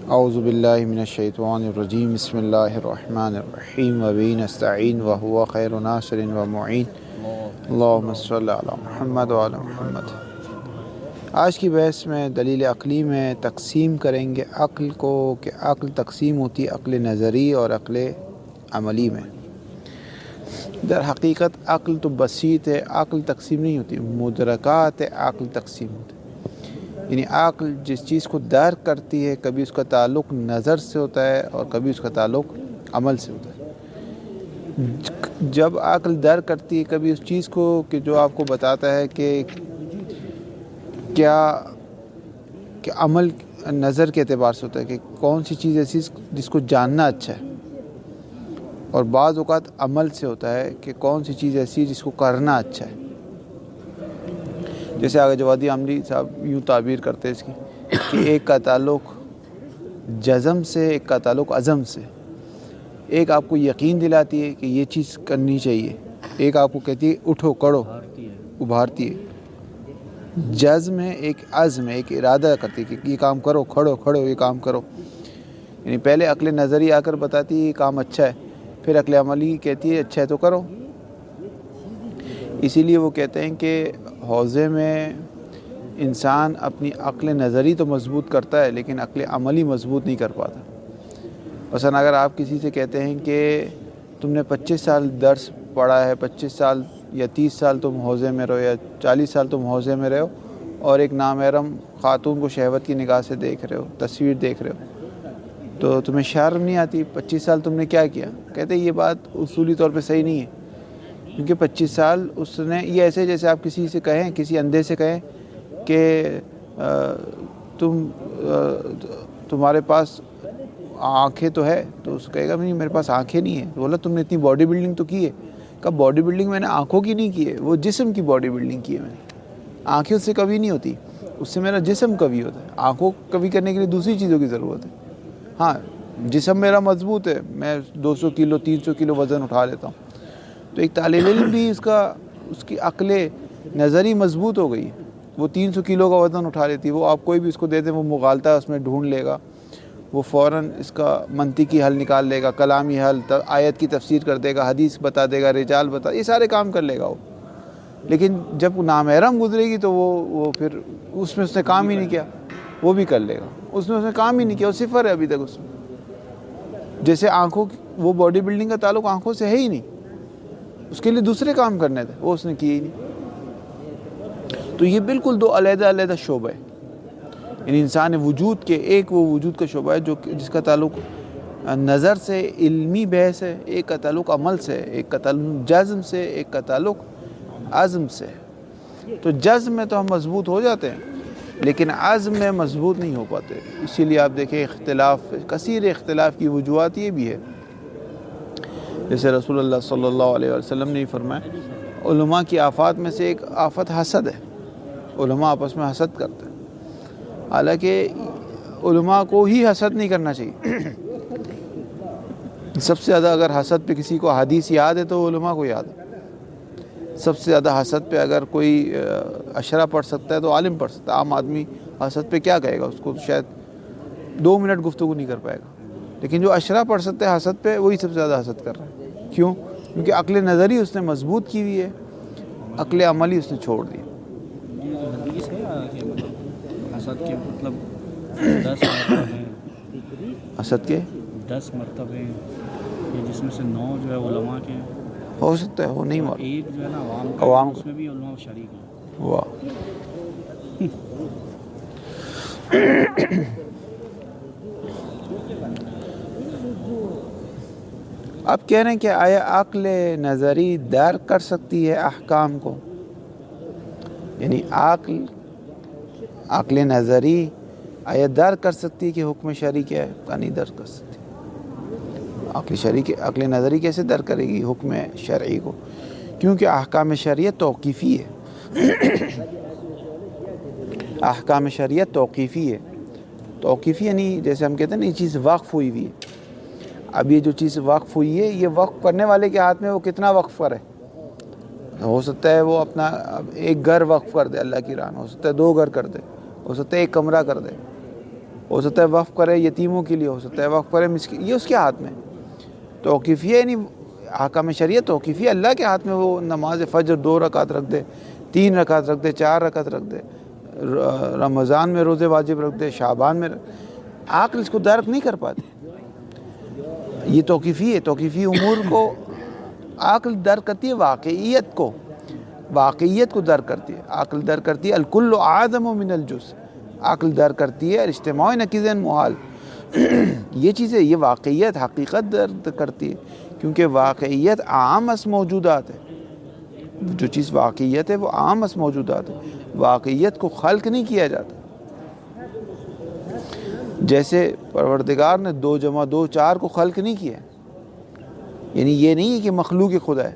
اعوذ باللہ من الشیطان الرجیم بسم اللہ الرحمن الرحیم وبہ نستعین وہو خیر ناصر ومعین اللہم صلی علی محمد وعلی محمد۔ آج کی بحث میں دلیل عقلی میں تقسیم کریں گے عقل کو کہ عقل تقسیم ہوتی ہے عقل نظری اور عقل عملی میں۔ در حقیقت عقل تو بسیط ہے، عقل تقسیم نہیں ہوتی، مدرکات عقل تقسیم ہوتی ہے۔ یعنی عقل جس چیز کو درک کرتی ہے کبھی اس کا تعلق نظر سے ہوتا ہے اور کبھی اس کا تعلق عمل سے ہوتا ہے۔ جب عقل درک کرتی ہے کبھی اس چیز کو کہ جو آپ کو بتاتا ہے کہ کیا کہ عمل نظر کے اعتبار سے ہوتا ہے کہ کون سی چیز ایسی جس کو جاننا اچھا ہے، اور بعض اوقات عمل سے ہوتا ہے کہ کون سی چیز ایسی جس کو کرنا اچھا ہے۔ جیسے آگے جوادی عاملی صاحب یوں تعبیر کرتے ہیں اس کی کہ ایک کا تعلق جزم سے، ایک کا تعلق عزم سے۔ ایک آپ کو یقین دلاتی ہے کہ یہ چیز کرنی چاہیے، ایک آپ کو کہتی ہے اٹھو کرو، ابھارتی ہے۔ جزم ہے، ایک عزم ہے، ایک ارادہ کرتی ہے کہ یہ کام کرو، کھڑو یہ کام کرو۔ یعنی پہلے عقل نظری آ کر بتاتی ہے یہ کام اچھا ہے، پھر عقل عملی کہتی ہے اچھا ہے تو کرو۔ اسی لیے وہ کہتے ہیں کہ حوزے میں انسان اپنی عقل نظری تو مضبوط کرتا ہے لیکن عقل عملی مضبوط نہیں کر پاتا۔ مثلا اگر آپ کسی سے کہتے ہیں کہ تم نے 25 سال درس پڑھا ہے، 25 سال یا 30 سال تم حوزے میں رہو یا 40 سال تم حوزے میں رہو، اور ایک نامحرم خاتون کو شہوت کی نگاہ سے دیکھ رہے ہو، تصویر دیکھ رہے ہو، تو تمہیں شرم نہیں آتی؟ 25 سال تم نے کیا کیا؟ کہتے ہیں یہ بات اصولی طور پہ صحیح نہیں ہے، کیونکہ 25 سال اس نے یہ ایسے جیسے آپ کسی سے کہیں، کسی اندھے سے کہیں کہ تمہارے پاس آنکھیں تو ہے، تو اس کہے گا نہیں میرے پاس آنکھیں نہیں ہیں۔ تو بولا تم نے اتنی باڈی بلڈنگ تو کی ہے؟ کہا باڈی بلڈنگ میں نے آنکھوں کی نہیں کی ہے، وہ جسم کی باڈی بلڈنگ کی ہے میں نے۔ آنکھیں اس سے کبھی نہیں ہوتی، اس سے میرا جسم کبھی ہوتا ہے۔ آنکھوں کبھی کرنے کے لیے دوسری چیزوں کی ضرورت ہے۔ ہاں جسم میرا مضبوط ہے، میں 200 کلو 300 کلو وزن اٹھا لیتا ہوں، تو ایک طالب علم بھی اس کی عقل نظری مضبوط ہو گئی، وہ 300 کلو کا وزن اٹھا لیتی ہے۔ وہ آپ کوئی بھی اس کو دے دیں وہ مغالطہ اس میں ڈھونڈ لے گا، وہ فوراً اس کا منطقی حل نکال لے گا، کلامی حل، آیت کی تفسیر کر دے گا، حدیث بتا دے گا، رجال بتا، یہ سارے کام کر لے گا وہ۔ لیکن جب نامحرم گزرے گی تو وہ پھر اس میں اس نے کام ہی نہیں کیا، وہ بھی کر لے گا، اس نے کام ہی نہیں کیا، وہ صفر ہے ابھی تک اس میں۔ جیسے آنکھوں وہ باڈی بلڈنگ کا تعلق آنکھوں سے ہے ہی نہیں، اس کے لیے دوسرے کام کرنے تھے، وہ اس نے کیے ہی نہیں۔ تو یہ بالکل دو علیحدہ علیحدہ شعبہ ہے، یعنی انسان وجود کے ایک وہ وجود کا شعبہ ہے جس کا تعلق نظر سے علمی بحث ہے، ایک کا تعلق عمل سے، ایک کا تعلق جزم سے، ایک کا تعلق عزم سے۔ تو جزم میں تو ہم مضبوط ہو جاتے ہیں لیکن عزم میں مضبوط نہیں ہو پاتے۔ اسی لیے آپ دیکھیں اختلاف، کثیر اختلاف کی وجوہات یہ بھی ہے۔ جیسے رسول اللہ صلی اللہ علیہ وسلم نے فرمایا علماء کی آفات میں سے ایک آفت حسد ہے، علماء آپس میں حسد کرتے ہیں۔ حالانکہ علماء کو ہی حسد نہیں کرنا چاہیے۔ سب سے زیادہ اگر حسد پہ کسی کو حدیث یاد ہے تو علماء کو یاد ہے۔ سب سے زیادہ حسد پہ اگر کوئی اشرا پڑھ سکتا ہے تو عالم پڑھ سکتا ہے۔ عام آدمی حسد پہ کیا کہے گا؟ اس کو شاید 2 منٹ گفتگو نہیں کر پائے گا، لیکن جو اشرا پڑھ سکتا ہے حسد پہ وہی سب سے زیادہ حسد کر رہا ہے۔ کیوں؟ کیونکہ عقل نظری اس نے مضبوط کی ہوئی ہے، عقل عملی اس نے چھوڑ دی۔ حدیث ہے کہ حسد کے مطلب 10 مرتبے ہیں، حسد کے 10 مرتبے ہیں، جس میں سے 9 جو ہے علماء کے ہیں، ہو سکتا ہے، وہ نہیں اور معلوم۔ ایک جو ہے نا عوام عوام کا، اس میں بھی علماء شریک ہیں۔ واہ۔ آپ کہہ رہے ہیں کہ آیا عقل نظری درک کر سکتی ہے احکام کو؟ یعنی عقل نظری آیا درک کر سکتی ہے کہ حکم شرعی کیا ہے؟ کا نہیں درک کر سکتی۔ عقل نظری کیسے درک کرے گی حکم شرعی کو؟ کیونکہ احکام شریعت توقیفی ہے۔ احکام شریعت توقیفی ہے۔ توقیفی یعنی جیسے ہم کہتے ہیں نا یہ چیز وقف ہوئی ہوئی ہے۔ اب یہ جو چیز وقف ہوئی ہے یہ وقف کرنے والے کے ہاتھ میں وہ کتنا وقف کرے۔ ہو سکتا ہے وہ اپنا ایک گھر وقف کر دے اللہ کی راہ میں، ہو سکتا ہے 2 گھر کر دے، ہو سکتا ہے 1 کمرہ کر دے، ہو سکتا ہے وقف کرے یتیموں کے لیے، ہو سکتا ہے وقف کرے مسکین، یہ اس کے ہاتھ میں. توقیفیہ یعنی احکام شریعت توقیفیہ، اللہ کے ہاتھ میں. وہ نماز فجر 2 رکعت رکھ دے، 3 رکعت رکھ دے، 4 رکعت رکھ دے، رمضان میں روزے واجب رکھ دے، شعبان میں. عقل اس کو درک نہیں کر پاتی. یہ توقیفی ہے. توقیفی امور کو عقل درک کرتی ہے، واقعیت کو درک کرتی ہے. عقل درک کرتی ہے الکل اعظم من الجز. عقل درک کرتی ہے اجتماع نقیضین محال. یہ چیزیں، یہ واقعیت حقیقت درک کرتی ہے، کیونکہ واقعیت عام از موجودات ہے. جو چیز واقعیت ہے وہ عام از موجودات ہے. واقعیت کو خلق نہیں کیا جاتا. جیسے پروردگار نے 2 + 2 4 کو خلق نہیں کیا. یعنی یہ نہیں ہے کہ مخلوق خدا ہے،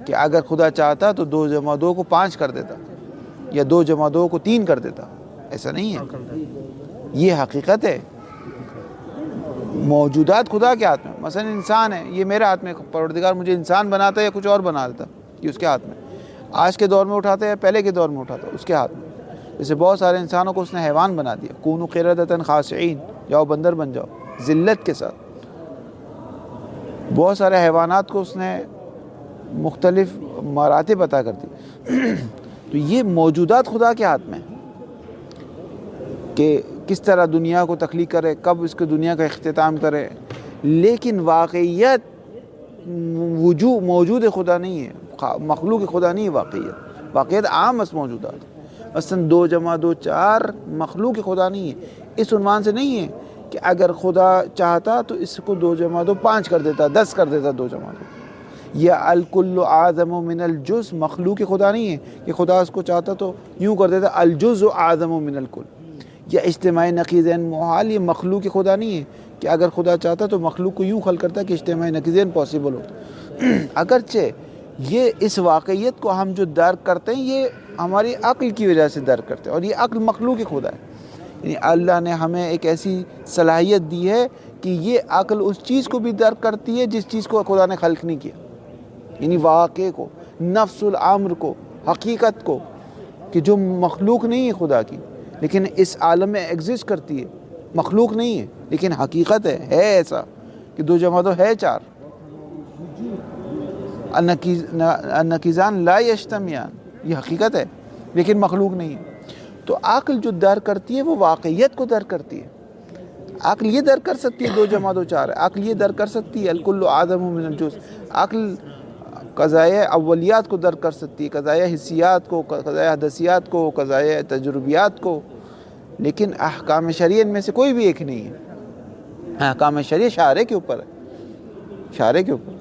کہ اگر خدا چاہتا تو 2 + 2 کو 5 کر دیتا، یا 2 + 2 کو 3 کر دیتا. ایسا نہیں ہے. یہ حقیقت ہے. موجودات خدا کے ہاتھ میں. مثلا انسان ہے، یہ میرے ہاتھ میں. پروردگار مجھے انسان بناتا ہے یا کچھ اور بنا دیتا، یہ اس کے ہاتھ میں. آج کے دور میں اٹھاتا ہے یا پہلے کے دور میں اٹھاتا ہے، اس کے ہاتھ میں. جیسے بہت سارے انسانوں کو اس نے حیوان بنا دیا. کونوا قردۃ خاسئین، جاؤ بندر بن جاؤ، ذلت کے ساتھ. بہت سارے حیوانات کو اس نے مختلف مراتب عطا کر دی. تو یہ موجودات خدا کے ہاتھ میں، کہ کس طرح دنیا کو تخلیق کرے، کب اس کو دنیا کا اختتام کرے. لیکن واقعیت موجود خدا نہیں ہے، مخلوق خدا نہیں ہے. واقعیت عام از موجودات. مثلا 2 + 2 4 مخلوق خدا نہیں ہے. اس عنوان سے نہیں ہے کہ اگر خدا چاہتا تو اس کو 2 + 2 5 کر دیتا، 10 کر دیتا 2 + 2. یا الکل اعظم من الجز مخلوق خدا نہیں ہے کہ خدا اس کو چاہتا تو یوں کر دیتا الجز اعظم من الکل. یا اجتماع نقیضین محال، یہ مخلوق خدا نہیں ہے کہ اگر خدا چاہتا تو مخلوق کو یوں خلق کرتا کہ اجتماع نقیضین پاسبل ہوتا. اگرچہ یہ اس واقعیت کو ہم جو درک کرتے ہیں یہ ہماری عقل کی وجہ سے درک کرتے ہیں، اور یہ عقل مخلوق خدا ہے. یعنی اللہ نے ہمیں ایک ایسی صلاحیت دی ہے کہ یہ عقل اس چیز کو بھی درک کرتی ہے جس چیز کو خدا نے خلق نہیں کیا. یعنی واقع کو، نفس الامر کو، حقیقت کو، کہ جو مخلوق نہیں ہے خدا کی لیکن اس عالم میں ایگزسٹ کرتی ہے. مخلوق نہیں ہے لیکن حقیقت ہے ایسا کہ 2 + 2 ہے 4. النقیضان لا یجتمعان، یہ حقیقت ہے لیکن مخلوق نہیں ہے. تو عقل جو درک کرتی ہے وہ واقعیت کو درک کرتی ہے. عقل یہ درک کر سکتی ہے 2 + 2 4 ہے. عقل یہ درک کر سکتی ہے الکل اعظم من الجز. عقل قضائے اولیات کو درک کر سکتی ہے، قضائے حسیات کو، قضائے حدثیات کو، قضائے تجربیات کو. لیکن احکام شریعت میں سے کوئی بھی ایک نہیں ہے. احکام شریعت شارع کے اوپر ہے، شارع کے اوپر.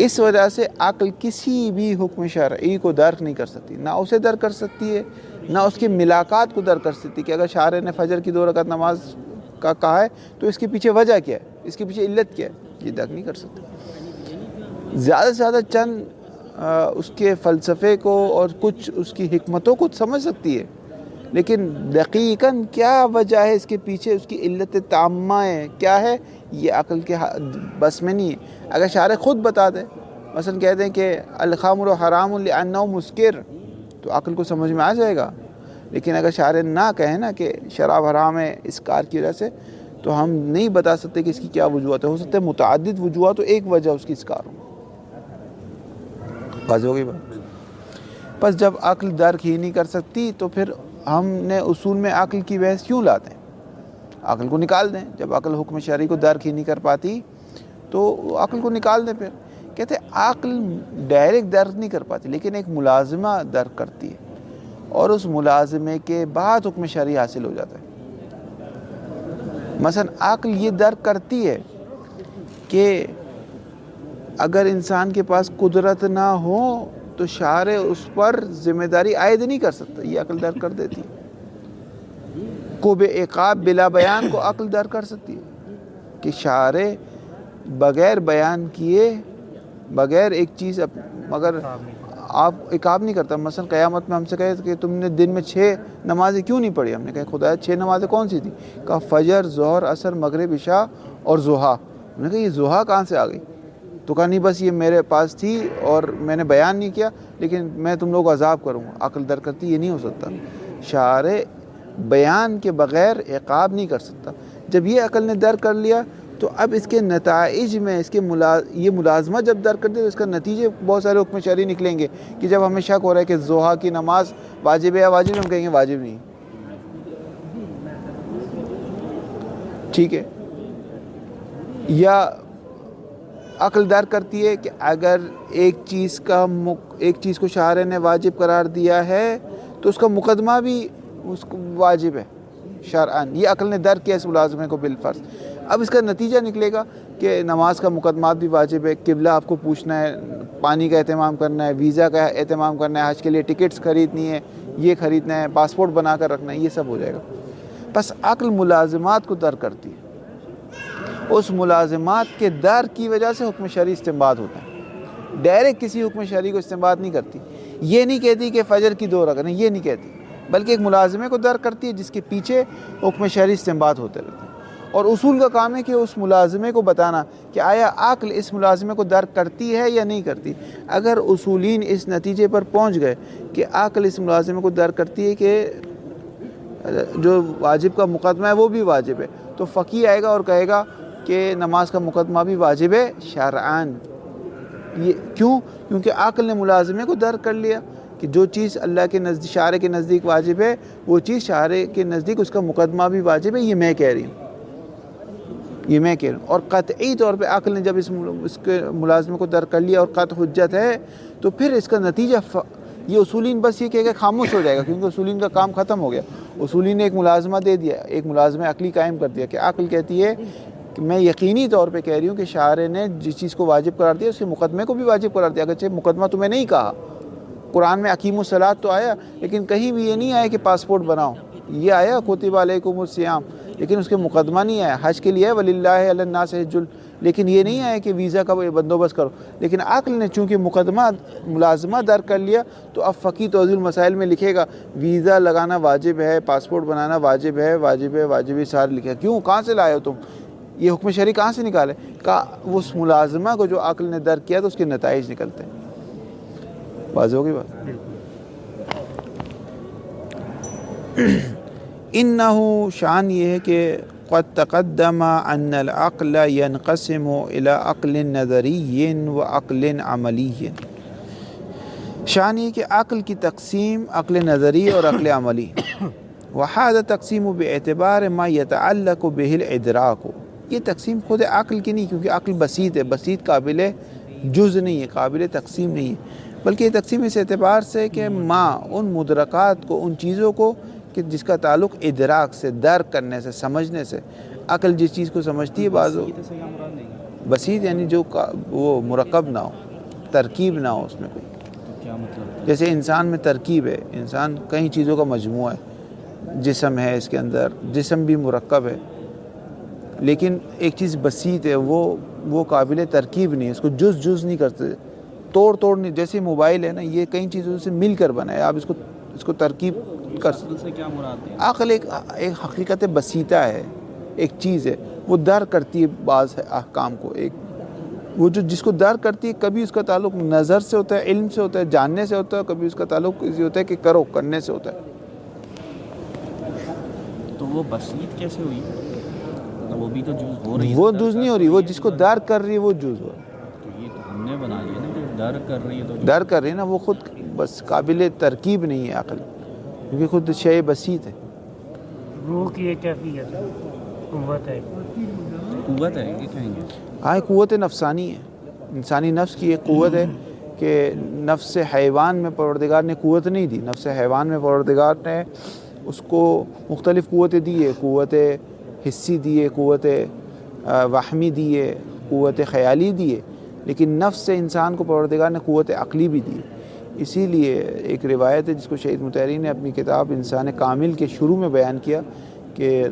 اس وجہ سے عقل کسی بھی حکم شرعی کو درک نہیں کر سکتی. نہ اسے درک کر سکتی ہے، نہ اس کی ملاقات کو درک کر سکتی کہ اگر شارع نے فجر کی 2 رکعت نماز کا کہا ہے تو اس کے پیچھے وجہ کیا ہے، اس کے پیچھے علت کیا ہے، یہ درک نہیں کر سکتی. زیادہ سے زیادہ چند اس کے فلسفے کو اور کچھ اس کی حکمتوں کو سمجھ سکتی ہے، لیکن دقیقاً کیا وجہ ہے اس کے پیچھے، اس کی علت تامہ ہے کیا ہے، یہ عقل کے بس میں نہیں ہے. اگر شارع خود بتا دے، مثلا کہہ دیں کہ الخمر حرام لأنه مسکر، تو عقل کو سمجھ میں آ جائے گا. لیکن اگر شارع نہ کہے نا کہ شراب حرام ہے اسکار کی وجہ سے، تو ہم نہیں بتا سکتے کہ اس کی کیا وجوہات ہے. ہو سکتا ہے متعدد وجوہات، تو ایک وجہ اس کی اسکار ہو. بس ہو گئی بات. بس جب عقل درک ہی نہیں کر سکتی تو پھر ہم نے اصول میں عقل کی بحث کیوں لاتے ہیں؟ عقل کو نکال دیں. جب عقل حکم شرعی کو درک ہی نہیں کر پاتی تو عقل کو نکال دیں. پھر کہتے ہیں عقل ڈائریکٹ درک نہیں کر پاتی لیکن ایک ملازمہ درک کرتی ہے، اور اس ملازمے کے بعد حکم شرعی حاصل ہو جاتا ہے. مثلا عقل یہ درک کرتی ہے کہ اگر انسان کے پاس قدرت نہ ہو تو شارع اس پر ذمہ داری عائد نہیں کر سکتا، یہ عقل درک کر دیتی ہے. کو بے عقاب بلا بیان کو عقل درک کر سکتی ہے کہ شارع بغیر بیان کیے، بغیر ایک چیز مگر آپ عقاب نہیں کرتا. مثلا قیامت میں ہم سے کہے کہ تم نے دن میں 6 نمازیں کیوں نہیں پڑھی؟ ہم نے کہا خدا 6 نمازیں کون سی تھی؟ کہا فجر، ظہر، عصر، مغرب، عشاء اور ضحیٰ. ہم نے کہا یہ ضحیٰ کہاں سے آ گئی؟ تو کہا نہیں بس یہ میرے پاس تھی اور میں نے بیان نہیں کیا، لیکن میں تم لوگ کو عذاب کروں گا. عقل درک کرتی یہ نہیں ہو سکتا. شارع بیان کے بغیر عقاب نہیں کر سکتا. جب یہ عقل نے درک کر لیا تو اب اس کے نتائج میں اس کے یہ ملازمہ جب درک کر دے تو اس کا نتیجے بہت سارے حکم شرعی نکلیں گے کہ جب ہمیں شک ہو رہا ہے کہ ضحیٰ کی نماز واجب ہے یا واجب نہیں، ہم کہیں گے واجب نہیں. ٹھیک ہے. یا عقل درک کرتی ہے کہ اگر ایک چیز کو شارع نے واجب قرار دیا ہے تو اس کا مقدمہ بھی اس کو واجب ہے شرعاً. یہ عقل نے درک کیا اس ملازمے کو بالفرض. اب اس کا نتیجہ نکلے گا کہ نماز کا مقدمات بھی واجب ہے، قبلہ آپ کو پوچھنا ہے، پانی کا اہتمام کرنا ہے، ویزا کا اہتمام کرنا ہے، حج کے لیے ٹکٹس خریدنی ہے، یہ خریدنا ہے، پاسپورٹ بنا کر رکھنا ہے، یہ سب ہو جائے گا. بس عقل ملازمات کو درک کرتی ہے. اس ملازمات کے درک کی وجہ سے حکم شرعی استنباط ہوتا ہے. ڈائریکٹ کسی حکم شرعی کو استنباط نہیں کرتی. یہ نہیں کہتی کہ فجر کی 2 رکعتیں، یہ نہیں کہتی، بلکہ ایک ملازمے کو درک کرتی ہے جس کے پیچھے حکم شرعی استنباط ہوتے رہتے ہیں. اور اصول کا کام ہے کہ اس ملازمے کو بتانا کہ آیا عقل اس ملازمے کو درک کرتی ہے یا نہیں کرتی. اگر اصولین اس نتیجے پر پہنچ گئے کہ عقل اس ملازمے کو درک کرتی ہے کہ جو واجب کا مقدمہ ہے وہ بھی واجب ہے، تو فقیہ آئے گا اور کہے گا کہ نماز کا مقدمہ بھی واجب ہے شرعاً. یہ کیوں؟ کیونکہ عقل نے ملازمے کو درک کر لیا کہ جو چیز اللہ کے نزدیک، شارع کے نزدیک واجب ہے، وہ چیز شارع کے نزدیک اس کا مقدمہ بھی واجب ہے. یہ میں کہہ رہی ہوں، یہ میں کہہ رہا ہوں. اور قطعی طور پہ عقل نے جب اس کے ملازمے کو درک کر لیا اور قطع حجت ہے تو پھر اس کا نتیجہ یہ اصولین بس یہ کہے کہ خاموش ہو جائے گا، کیونکہ اصولین کا کام ختم ہو گیا. اصولین نے ایک ملازمہ دے دیا، ایک ملازمہ عقلی قائم کر دیا کہ عقل کہتی ہے کہ میں یقینی طور پہ کہہ رہی ہوں کہ شارع نے جس چیز کو واجب قرار دیا اس کے مقدمے کو بھی واجب قرار دیا. اگرچہ مقدمہ تمہیں نہیں کہا، قرآن میں اقیموا الصلاۃ تو آیا، لیکن کہیں بھی یہ نہیں آیا کہ پاسپورٹ بناؤ. یہ آیا کتب علیکم الصیام، لیکن اس کے مقدمہ نہیں آیا. حج کے لیے وَلِلَّهِ عَلَى النَّاسِ حِجُّ، لیکن یہ نہیں آیا کہ ویزا کا بندوبست کرو. لیکن عقل نے چونکہ مقدمہ ملازمہ درک کر لیا تو اب فقی توضیح المسائل میں لکھے گا ویزا لگانا واجب ہے، پاسپورٹ بنانا واجب ہے، واجب ہے، واجب ہے، سارے لکھے. کیوں؟ کہاں سے لائے ہو تم؟ یہ حکم شرعی کہاں سے نکالے؟ اس ملازمہ کو جو عقل نے درک کیا تو اس کے نتائج نکلتے ہیں. واضح ہوگی بات؟ انہو شان یہ ہے کہ قد تقدم ان العقل ينقسم الى عقل نظری و عقل عملی. شان یہ کہ عقل کی تقسیم عقل نظری اور عقل عملی. وهذا تقسیم باعتبار ما يتعلق به الادراک. یہ تقسیم خود عقل کی نہیں، کیونکہ عقل بسیط ہے، بسیط قابل جز نہیں ہے، قابل تقسیم نہیں ہے، بلکہ یہ تقسیم اس اعتبار سے کہ ان مدرکات کو، ان چیزوں کو کہ جس کا تعلق ادراک سے، درک کرنے سے، سمجھنے سے. عقل جس چیز کو سمجھتی ہے بعض بسیط یعنی جو وہ مرکب نہ ہو، ترکیب نہ ہو اس میں کوئی. کیا مطلب؟ جیسے انسان میں ترکیب ہے، انسان کئی چیزوں کا مجموعہ ہے. جسم ہے، اس کے اندر جسم بھی مرکب ہے، لیکن ایک چیز بسیط ہے، وہ قابل ترکیب نہیں ہے، اس کو جز نہیں کرتے، توڑ نہیں. جیسے موبائل ہے نا، یہ کئی چیزوں سے مل کر بنا ہے، آپ اس کو ترکیب کر سکتے. سے کیا مراد ہے؟ عقل ایک حقیقت بسیطہ ہے، ایک چیز ہے، وہ درک کرتی ہے بعض احکام کو. وہ جس کو درک کرتی ہے، کبھی اس کا تعلق نظر سے ہوتا ہے، علم سے ہوتا ہے، جاننے سے ہوتا ہے، کبھی اس کا تعلق اسی ہوتا ہے کہ کرنے سے ہوتا ہے. تو وہ بسیط کیسے ہوئی؟ وہ بھی تو جز ہو رہی ہے. وہ جز نہیں ہو رہی، وہ جس کو درک کر رہی ہے وہ جز ہو رہا ہے. تو یہ تو ہم نے بنا لیا نا، جو درک کر رہی ہے تو درک کر رہی ہے نا، وہ خود بس قابل ترکیب نہیں ہے عقل، کیونکہ خود شے بسیط ہے. روح کی ایک کیفیت ہے، قوت ہے، قوت ہے یہ کہیں گے. ہاں، قوت نفسانی ہے، انسانی نفس کی ایک قوت ہے کہ نفس حیوان میں پروردگار نے قوت نہیں دی. نفس حیوان میں پروردگار نے اس کو مختلف قوتیں دی ہے، قوت حسی دی ہے، قوت وہمی دی ہے، قوت خیالی دی ہے، لیکن نفس انسان کو پروردگار نے قوت عقلی بھی دی ہے. اسی لیے ایک روایت ہے جس کو شہید مطہری نے اپنی کتاب انسان کامل کے شروع میں بیان کیا کہ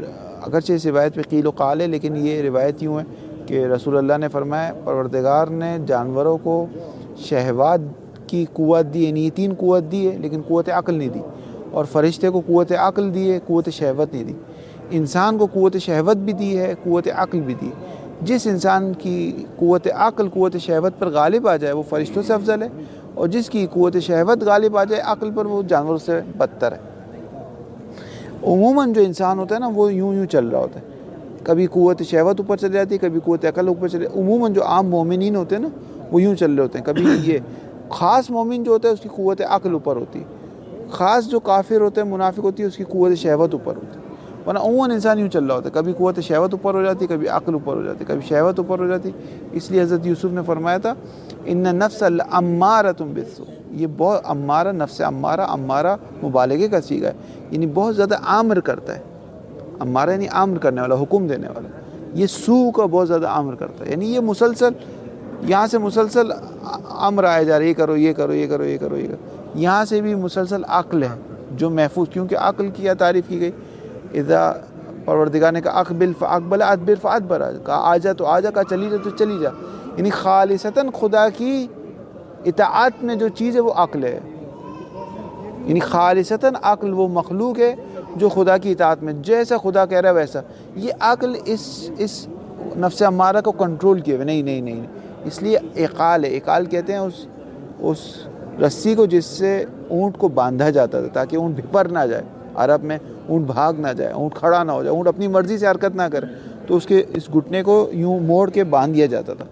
اگرچہ اس روایت پہ قیل و قال ہے، لیکن یہ روایت یوں ہے کہ رسول اللہ نے فرمایا پروردگار نے جانوروں کو شہوات کی قوت دی ہے، یعنی 3 قوت دی ہے، لیکن قوت عقل نہیں دی. اور فرشتے کو قوت عقل دی ہے، قوت شہوت نہیں دی. انسان کو قوت شہوت بھی دی ہے، قوت عقل بھی دی. جس انسان کی قوت عقل قوت شہوت پر غالب آ جائے وہ فرشتوں سے افضل ہے، اور جس کی قوت شہوت غالب آ جائے عقل پر وہ جانوروں سے بدتر ہے. عموماً جو انسان ہوتا ہے نا وہ یوں یوں چل رہا ہوتا ہے، کبھی قوت شہوت اوپر چلی جاتی ہے، کبھی قوت عقل اوپر چلے. عموماً جو عام مومنین ہوتے ہیں نا وہ یوں چل رہے ہوتے ہیں. کبھی یہ خاص مومن جو ہوتا ہے اس کی قوت عقل اوپر ہوتی ہے، خاص جو کافر ہوتے ہیں منافق ہوتی ہے اس کی قوت شہوت اوپر ہوتی ہے. ورنہ عموماً انسان یوں چل رہا ہوتا ہے، کبھی قوت شہوت اوپر ہو جاتی ہے، کبھی عقل اوپر ہو جاتی ہے، کبھی شہوت اوپر ہو جاتی ہے. اس لیے حضرت یوسف نے فرمایا تھا ان نفس لامارۃ بالسوء، یہ بہت امارہ، نفس امارہ مبالغے کا صیغہ ہے، یعنی بہت زیادہ آمر کرتا ہے. امارہ یعنی آمر کرنے والا، حکم دینے والا. یہ سو کا بہت زیادہ آمر کرتا ہے، یعنی یہ مسلسل یہاں سے مسلسل امر آیا جا رہا ہے، یہ کرو یہ کرو یہ کرو یہ کرو یہ کرو. یہاں سے بھی مسلسل عقل ہے جو محفوظ، کیونکہ عقل کی کیا تعریف کی گئی، اذا پروردگار نے کہا اقبل فاقبل ادبر فادبر، کہا آ جا تو آ جا، کہا چلی جا تو چلی جا. یعنی خالصتاً خدا کی اطاعت میں جو چیز ہے وہ عقل ہے، یعنی خالصتاً عقل وہ مخلوق ہے جو خدا کی اطاعت میں جیسا خدا کہہ رہا ہے ویسا. یہ عقل اس نفس امارہ کو کنٹرول کیے ہوئے نہیں. اس لیے اقال ہے، اقال کہتے ہیں اس رسی کو جس سے اونٹ کو باندھا جاتا تھا تاکہ اونٹ بھپر نہ جائے. عرب میں اونٹ بھاگ نہ جائے، اونٹ کھڑا نہ ہو جائے، اونٹ اپنی مرضی سے حرکت نہ کرے، تو اس کے اس گھٹنے کو یوں موڑ کے باندھ دیا جاتا تھا،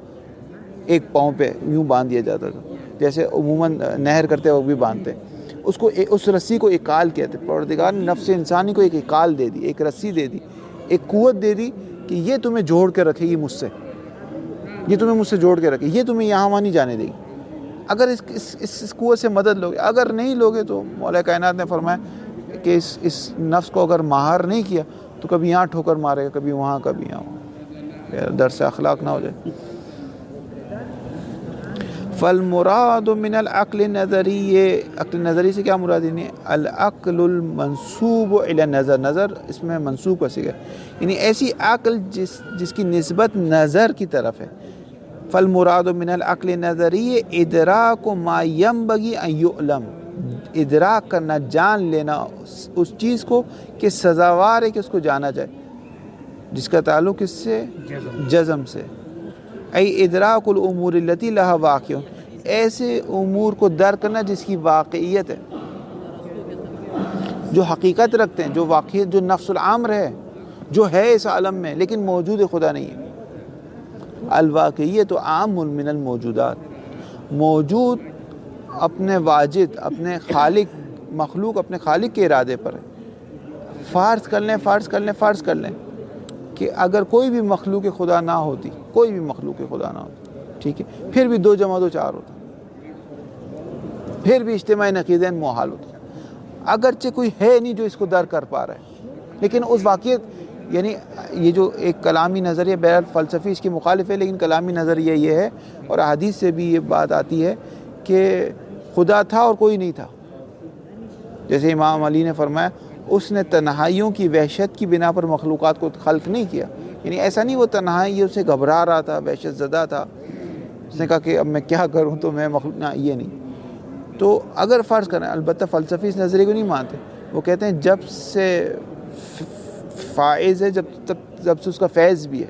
ایک پاؤں پہ یوں باندھ دیا جاتا تھا، جیسے عموماً نہر کرتے وقت بھی باندھتے ہیں. اس رسی کو اقال کہتے ہیں. پروردگار نے نفس انسانی کو ایک اقال دے دی، ایک رسی دے دی، ایک قوت دے دی کہ یہ تمہیں جوڑ کے رکھے گی مجھ سے، یہ تمہیں مجھ سے جوڑ کے رکھے، یہ تمہیں یہاں وہاں نہیں جانے دے گی. اگر اس قوت سے مدد لوگے، اگر نہیں لوگے تو مولا کائنات نے فرمایا کہ اس نفس کو اگر مہار نہیں کیا تو کبھی یہاں ٹھوکر مارے گا، کبھی وہاں کبھی یہاں. درس اخلاق نہ ہو جائے. فالمراد من العقل النظری، عقل نظری سے کیا مراد ہے؟ العقل المنسوب الی النظر، نظر اس میں منسوب کا صیغہ ہے، یعنی ایسی عقل جس کی نسبت نظر کی طرف ہے. فالمراد من العقل النظری ادراک ما ينبغي ان يعلم، ادراک کرنا، جان لینا اس چیز کو کہ سزاوار ہے کہ اس کو جانا جائے، جس کا تعلق اس سے جزم سے. ای ادراک الامور التي لها واقع، ایسے امور کو درک کرنا جس کی واقعیت ہے، جو حقیقت رکھتے ہیں، جو واقعیت، جو نفس العامر ہے، جو ہے اس عالم میں لیکن موجود خدا نہیں ہے. الواقعیت عام من الموجودات، موجود اپنے واجد، اپنے خالق، مخلوق اپنے خالق کے ارادے پر ہے. فرض کر لیں کہ اگر کوئی بھی مخلوق خدا نہ ہوتی، کوئی بھی مخلوق خدا نہ ہوتی، ٹھیک ہے، پھر بھی 2 + 2 4 ہوتا، پھر بھی اجتماعی نقیضین محال ہوتا. اگرچہ کوئی ہے نہیں جو اس کو درک کر پا رہا ہے، لیکن اس واقعیت، یعنی یہ جو ایک کلامی نظریہ بہرحال فلسفی اس کی مخالف ہے، لیکن کلامی نظریہ یہ ہے، اور احادیث سے بھی یہ بات آتی ہے کہ خدا تھا اور کوئی نہیں تھا. جیسے امام علی نے فرمایا اس نے تنہائیوں کی وحشت کی بنا پر مخلوقات کو خلق نہیں کیا، یعنی ایسا نہیں وہ تنہائیوں سے گھبرا رہا تھا، وحشت زدہ تھا، اس نے کہا کہ اب میں کیا کروں تو میں مخلوق، نہ، یہ نہیں. تو اگر فرض کریں، البتہ فلسفی اس نظریے کو نہیں مانتے، وہ کہتے ہیں جب سے فائز ہے جب سے اس کا فیض بھی ہے،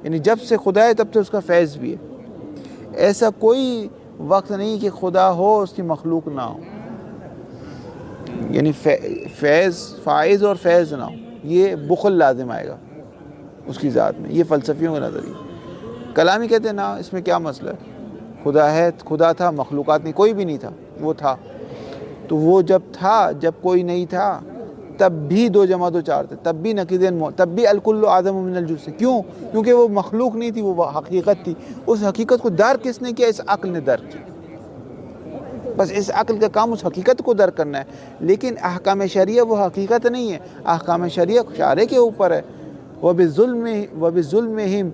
یعنی جب سے خدا ہے تب سے اس کا فیض بھی ہے. ایسا کوئی وقت نہیں کہ خدا ہو اس کی مخلوق نہ ہو، یعنی فائز اور فیض نہ ہو، یہ بخل لازم آئے گا اس کی ذات میں. یہ فلسفیوں کا نظریہ. کلامی کہتے ہیں نا اس میں کیا مسئلہ ہے، خدا ہے، خدا تھا، مخلوقات نہیں، کوئی بھی نہیں تھا، وہ تھا. تو وہ جب تھا، جب کوئی نہیں تھا، تب بھی 2 + 2 4 تھے، تب بھی نقیضین، تب بھی الکل اعظم من الجزء. کیوں؟ کیونکہ وہ مخلوق نہیں تھی، وہ حقیقت تھی. اس حقیقت کو درک کس نے کیا؟ اس عقل نے درک کیا. بس اس عقل کا کام اس حقیقت کو درک کرنا ہے. لیکن احکام شریعہ وہ حقیقت نہیں ہے، احکام شریعہ شارع کے اوپر ہے. وَبِظُلْمِهِمْ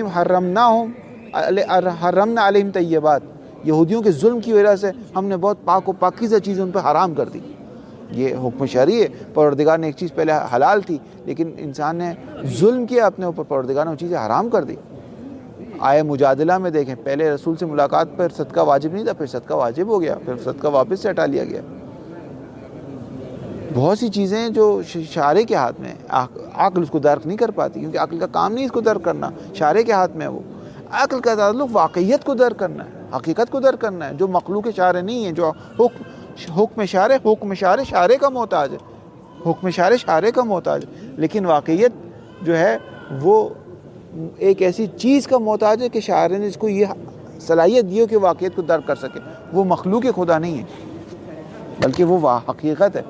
حَرَّمْنَا عَلَيْهِمْ طَيِّبَاتٍ، یہودیوں کے ظلم کی وجہ سے ہم نے بہت پاک و پاکیزہ چیزیں ان پہ حرام کر دی. یہ حکم شرعی ہے. پروردگار نے ایک چیز پہلے حلال تھی لیکن انسان نے ظلم کیا اپنے اوپر، پروردگار نے وہ چیزیں حرام کر دی. آئے مجادلہ میں دیکھیں، پہلے رسول سے ملاقات پر صدقہ واجب نہیں تھا، پھر صدقہ واجب ہو گیا، پھر صدقہ واپس سے ہٹا لیا گیا. بہت سی چیزیں جو شارع کے ہاتھ میں، عقل اس کو درک نہیں کر پاتی، کیونکہ عقل کا کام نہیں اس کو درک کرنا، شارع کے ہاتھ میں ہے. وہ عقل کا تعلق واقعیت کو درک کرنا ہے، حقیقت کو درک کرنا ہے، جو مخلوق شارع نہیں ہے، جو حکم شارع شارع کا محتاج ہے، حکم شارع شارع کا محتاج ہے، لیکن واقعیت جو ہے وہ ایک ایسی چیز کا محتاج ہے کہ شارع نے اس کو یہ صلاحیت دی ہو کہ واقعیت کو درک کر سکے. وہ مخلوق خدا نہیں ہے بلکہ وہ حقیقت ہے.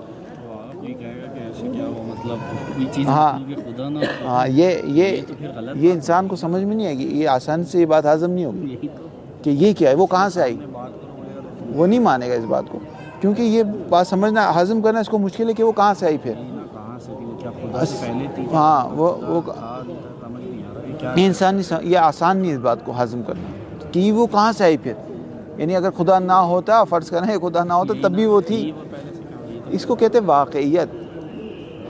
کوئی کہے گا کہ ایسے کیا وہ مطلب کوئی چیز ہاں خدا نہ ہاں یہ انسان کو سمجھ میں نہیں آئے گی، یہ آسان سے یہ بات ہضم نہیں ہوگی یہی تو کہ یہ کیا ہے، وہ کہاں سے آئی. بات کروں گا وہ نہیں مانے گا اس بات کو، کیونکہ یہ بات سمجھنا ہضم کرنا اس کو مشکل ہے کہ وہ کہاں سے آئی پھر. کہاں سے تھی وہ، کیا خدا سے پہلے تھی؟ ہاں وہ سمجھ نہیں آ رہا کیا یہ انسان یہ آسان نہیں اس بات کو ہضم کرنا کہ وہ کہاں سے آئی پھر. یعنی اگر خدا نہ ہوتا، فرض کریں خدا نہ ہوتا تب بھی وہ تھی. اس کو کہتے ہیں واقعیت.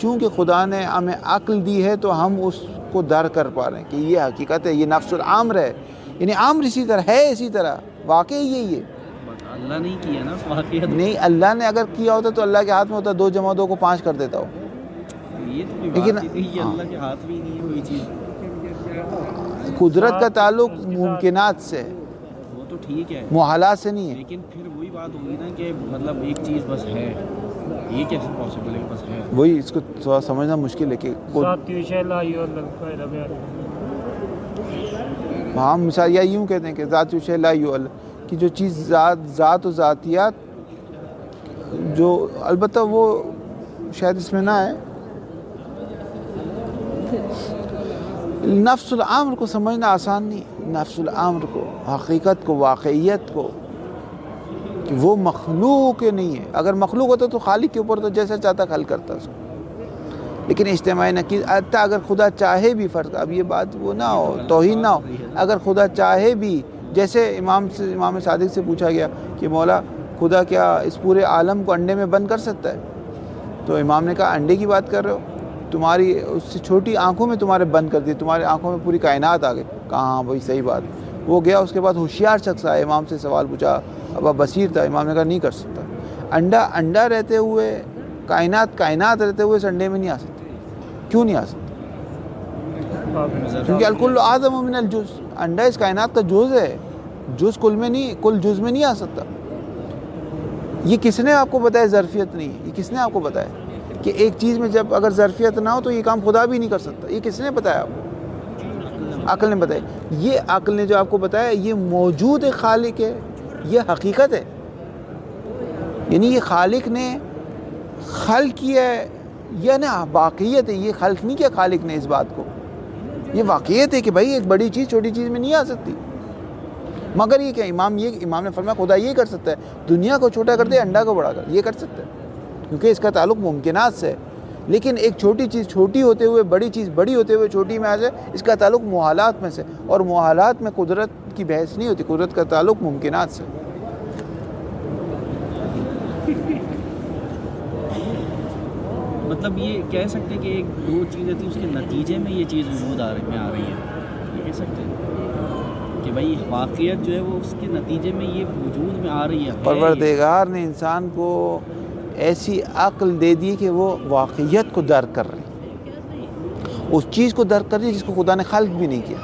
چونکہ خدا نے ہمیں عقل دی ہے تو ہم اس کو در کر پا رہے ہیں کہ یہ حقیقت ہے، یہ نفس العامر ہے. یعنی عامر اسی طرح ہے، اسی طرح واقعی یہی ہے. اللہ نہیں کیا نا واقعیت. نہیں، اللہ نے اگر کیا ہوتا تو اللہ کے ہاتھ میں ہوتا 2 + 2 = 5 کر دیتا ہو. یہ تو کوئی لیکن بات نہیں تھی، یہ اللہ کے ہاتھ میں ہی نہیں ہے کوئی چیز. قدرت کا تعلق ممکنات سے ہے، وہ تو ٹھیک ہے، محالات سے نہیں ہے. لیکن پھر وہی بات ہوگی نا کہ مطلب ایک چیز بس ہے، یہ کیسے پاسبل ہے کہ بس ہے؟ وہی اس کو تھوڑا سمجھنا مشکل ہے کہ ذاتی شے لا یعلم قاعدہ بیان. ہاں مثال یا یوں کہتے ہیں کہ ذات شے لا یعلم، کہ جو چیز ذات و ذاتیات جو البتہ وہ شاید اس میں نہ ہے. نفس الامر کو سمجھنا آسان نہیں، نفس الامر کو، حقیقت کو، واقعیت کو، کہ وہ مخلوق نہیں ہے. اگر مخلوق ہوتا تو خالق کے اوپر تو جیسا چاہتا حل کرتا اس کو. لیکن اجتماعی نقیض اگر خدا چاہے بھی، فرق اب یہ بات وہ نہ ہو، توہین نہ ہو، اگر خدا چاہے بھی، جیسے امام صادق سے پوچھا گیا کہ مولا خدا کیا اس پورے عالم کو انڈے میں بند کر سکتا ہے؟ تو امام نے کہا انڈے کی بات کر رہے ہو؟ تمہاری اس سے چھوٹی آنکھوں میں تمہارے بند کر دی، تمہاری آنکھوں میں پوری کائنات آ گئی. کہا ہاں بھائی صحیح بات. وہ گیا، اس کے بعد ہوشیار شخص آیا، امام سے سوال پوچھا، اب بصیر تھا. امام نے کہا نہیں کر سکتا. انڈا رہتے ہوئے، کائنات رہتے ہوئے اس انڈے میں نہیں آ سکتا. کیوں نہیں آ سکتا؟ کیونکہ الکل اعظم من الجز، انڈا اس کائنات کا جز ہے، جز کل میں نہیں، کل جز میں نہیں آ سکتا. یہ کس نے آپ کو بتایا ظرفیت نہیں؟ یہ کس نے آپ کو بتایا کہ ایک چیز میں جب اگر ظرفیت نہ ہو تو یہ کام خدا بھی نہیں کر سکتا؟ یہ کس نے بتایا آپ کو؟ عقل نے بتایا. یہ عقل نے جو آپ کو بتایا یہ موجود خالق ہے، یہ حقیقت ہے. یعنی یہ خالق نے خلق کیا ہے، یہ نا واقعیت ہے. یہ خلق نہیں کیا خالق نے اس بات کو، یہ واقعیت ہے کہ بھائی ایک بڑی چیز چھوٹی چیز میں نہیں آ سکتی. مگر یہ کہ امام نے فرمایا خدا یہ کر سکتا ہے، دنیا کو چھوٹا کر دے، انڈا کو بڑا کر، یہ کر سکتا ہے کیونکہ اس کا تعلق ممکنات سے ہے. لیکن ایک چھوٹی چیز چھوٹی ہوتے ہوئے بڑی چیز بڑی ہوتے ہوئے چھوٹی میں آ جائے، اس کا تعلق محالات میں سے، اور محالات میں قدرت کی بحث نہیں ہوتی، قدرت کا تعلق ممکنات سے. مطلب یہ کہہ سکتے ہیں کہ ایک دو چیزیں تھیں، اس کے نتیجے میں یہ چیز وجود آ رہی ہے، یہ کہہ سکتے ہیں کہ بھائی واقعیت جو ہے وہ اس کے نتیجے میں یہ وجود میں آ رہی ہے. پروردگار نے انسان کو ایسی عقل دے دی کہ وہ واقعیت کو درک کر رہی، اس چیز کو درک کر رہی جس کو خدا نے خلق بھی نہیں کیا.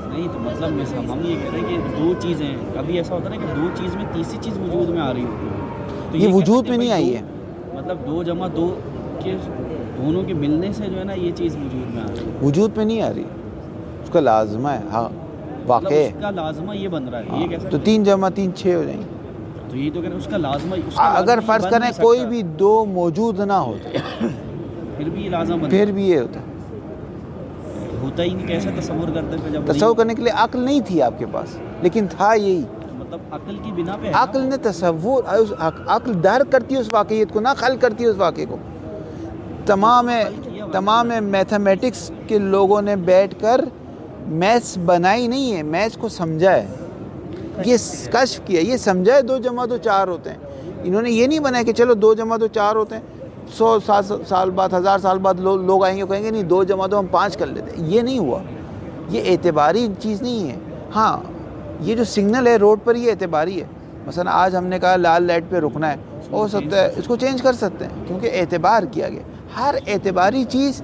نہیں تو مطلب ہم یہ کہہ رہے ہیں کہ دو چیزیں ہیں، کبھی ایسا ہوتا ہے کہ دو چیز میں تیسری چیز وجود میں آ رہی ہوتی ہے، تو یہ وجود میں نہیں آئی ہے. مطلب 2 + 2 کے دونوں کے ملنے سے جو ہے نا یہ چیز وجود میں آ رہی ہے، وجود میں نہیں آ رہی، اس کا لازمہ ہے. ہاں واقع ہے، اس کا لازمہ یہ بن رہا ہے. یہ کہہ تو 3 + 3 = 6 ہو جائیں گے. تو یہ تو کہہ رہے ہیں اس کا لازمہ اگر فرض کریں کوئی بھی 2 موجود نہ ہوتے پھر بھی یہ لازم بن پھر بھی یہ ہوتا. ہوتا ہی نہیں. کیسے تصور کرتے ہیں جب تصور کرنے کے لیے عقل نہیں تھی آپ کے پاس، لیکن تھا یہی. مطلب عقل کی بنا پہ عقل نے تصور، عقل درک کرتی ہے اس واقعیت کو، نہ خلق کرتی ہے اس واقعے کو. تمام میتھمیٹکس کے لوگوں نے بیٹھ کر میتھس بنائی نہیں ہے، میتھس کو سمجھا ہے، یہ کشف کیا، یہ سمجھا ہے 2 + 2 = 4 ہوتے ہیں. انہوں نے یہ نہیں بنایا کہ چلو 2 + 2 = 4 ہوتے ہیں، 100 سال بعد 1000 سال بعد لوگ آئیں گے کہیں گے نہیں 2 + 2 ہم 5 کر لیتے ہیں. یہ نہیں ہوا، یہ اعتباری چیز نہیں ہے. ہاں یہ جو سگنل ہے روڈ پر یہ اعتباری ہے. مثلا آج ہم نے کہا لال لائٹ پہ رکنا ہے، ہو سکتا ہے اس کو چینج کر سکتے ہیں کیونکہ اعتبار کیا گیا. ہر اعتباری چیز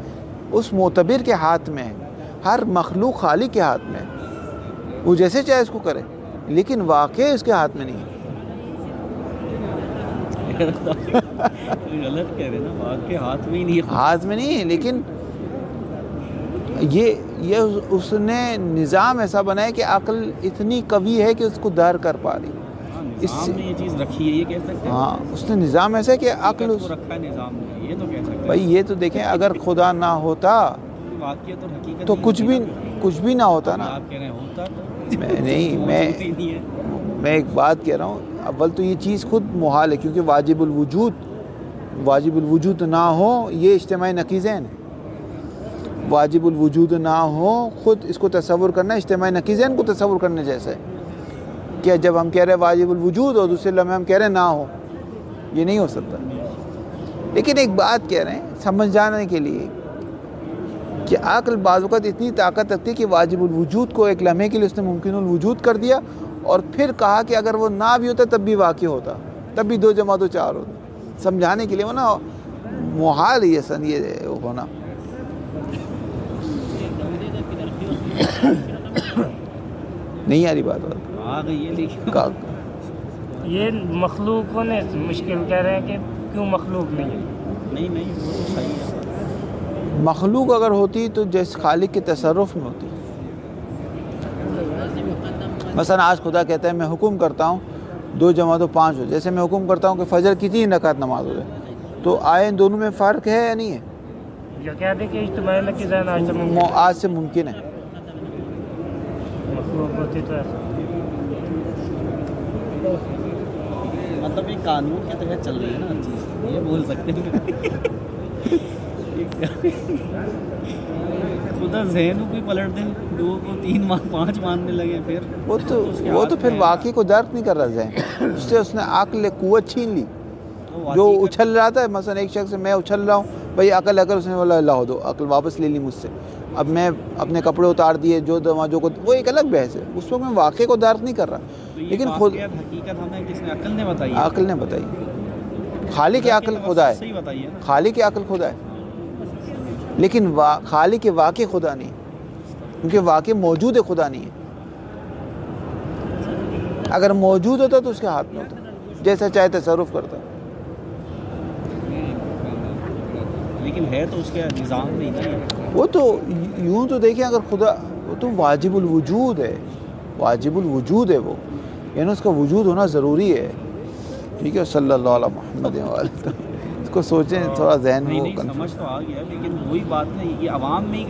اس معتبر کے ہاتھ میں ہے، ہر مخلوق خالق کے ہاتھ میں ہے، وہ جیسے چاہے اس کو کرے، لیکن واقع اس کے ہاتھ میں نہیں ہے. غلط کہہ رہے ہیں نا، واقع ہاتھ میں ہی نہیں ہے. ہاتھ میں نہیں ہے، لیکن یہ اس نے نظام ایسا بنایا کہ عقل اتنی قوی ہے کہ اس کو دار کر پا رہی. نظام میں یہ چیز رکھی ہے، یہ کہہ سکتے ہیں. ہاں اس نے نظام ایسا ہے کہ عقل حقیقت کو رکھا ہے نظام میں، یہ تو کہہ سکتے ہیں. بھائی یہ تو دیکھیں، اگر خدا نہ ہوتا واقعیت اور حقیقت تو نہیں کچھ بھی نہ ہوتا نا. آپ کہہ رہے ہیں ہوتا تو میں نہیں، موجود ہی نہیں ہے. میں ایک بات کہہ رہا ہوں، اول تو یہ چیز خود محال ہے، کیونکہ واجب الوجود نہ ہو یہ اجتماعی نقیضین. واجب الوجود نہ ہو خود اس کو تصور کرنا اجتماعی نقیضین کو تصور کرنے جیسا ہے. کیا جب ہم کہہ رہے ہیں واجب الوجود اور دوسرے لمحے ہم کہہ رہے ہیں نہ ہو، یہ نہیں ہو سکتا. لیکن ایک بات کہہ رہے ہیں سمجھ جانے کے لیے کہ عقل بعض اوقات اتنی طاقت رکھتی ہے کہ واجب الوجود کو ایک لمحے کے لیے اس نے ممکن الوجود کر دیا، اور پھر کہا کہ اگر وہ نہ بھی ہوتا تب بھی واقع ہوتا، تب بھی 2 + 2 4 ہوتا. سمجھانے کے لیے وہ نا محال ہے یہ ہونا. نہیں آ رہی بات آ گئی ہے لیکن یہ مخلوقوں نے مشکل کہہ رہے ہیں کہ کیوں مخلوق نہیں ہے. نہیں وہ تو صحیح ہے. مخلوق اگر ہوتی تو جیسے خالق کے تصرف میں ہوتی. مثلا آج خدا کہتا ہے میں حکم کرتا ہوں 2 + 2 5 ہو. جیسے میں حکم کرتا ہوں کہ فجر کی 3 رکعت نماز ہو جائے، تو آئے ان دونوں میں فرق ہے یا نہیں ہے؟ یا کہہ دیں کہ اجتماعی نقیضین آج سے ممکن ہے. مخلوق ہوتی تو ایسا. مطلب ایک قانون کے تحت چل رہی ہے نا ہر چیز، یہ بول سکتے ہیں. خدا ذہن کو پلٹ دیں، 2 کو 3 5 ماننے لگے، پھر وہ تو پھر واقعی کو درک نہیں کر رہا ذہن. اس نے عقل قوت چھین لی. جو اچھل رہا تھا، مثلا ایک شخص میں اچھل رہا ہوں، بھائی عقل اگر اس نے بولا اللہ دو، عقل واپس لے لی مجھ سے. اب میں اپنے کپڑے اتار دیے جو کو، وہ ایک الگ بحث ہے. اس وقت میں واقعے کو درک نہیں کر رہا. لیکن خود حقیقت ہمیں کس نے عقل نے بتائی؟ عقل نے بتائی. خالق کی عقل خدا ہے، صحیح بتائیے نا. خالق کی عقل خدا ہے، لیکن خالق کے واقع خدا نہیں، کیونکہ واقع موجود ہے، خدا نہیں ہے. اگر موجود ہوتا تو اس کے ہاتھ میں ہوتا، جیسا چاہے تصرف کرتا. لیکن ہے تو اس کے نظام میں نہیں ہے. وہ تو یوں تو دیکھیں، اگر خدا، وہ تو واجب الوجود ہے، واجب الوجود ہے وہ، یعنی اس کا وجود ہونا ضروری ہے. ٹھیک ہے. صلی اللہ علیہ محمد اس کو سوچیں تھوڑا ذہن نہیں سمجھ تو آ گیا، لیکن وہی بات نہیں، یہ عوام میں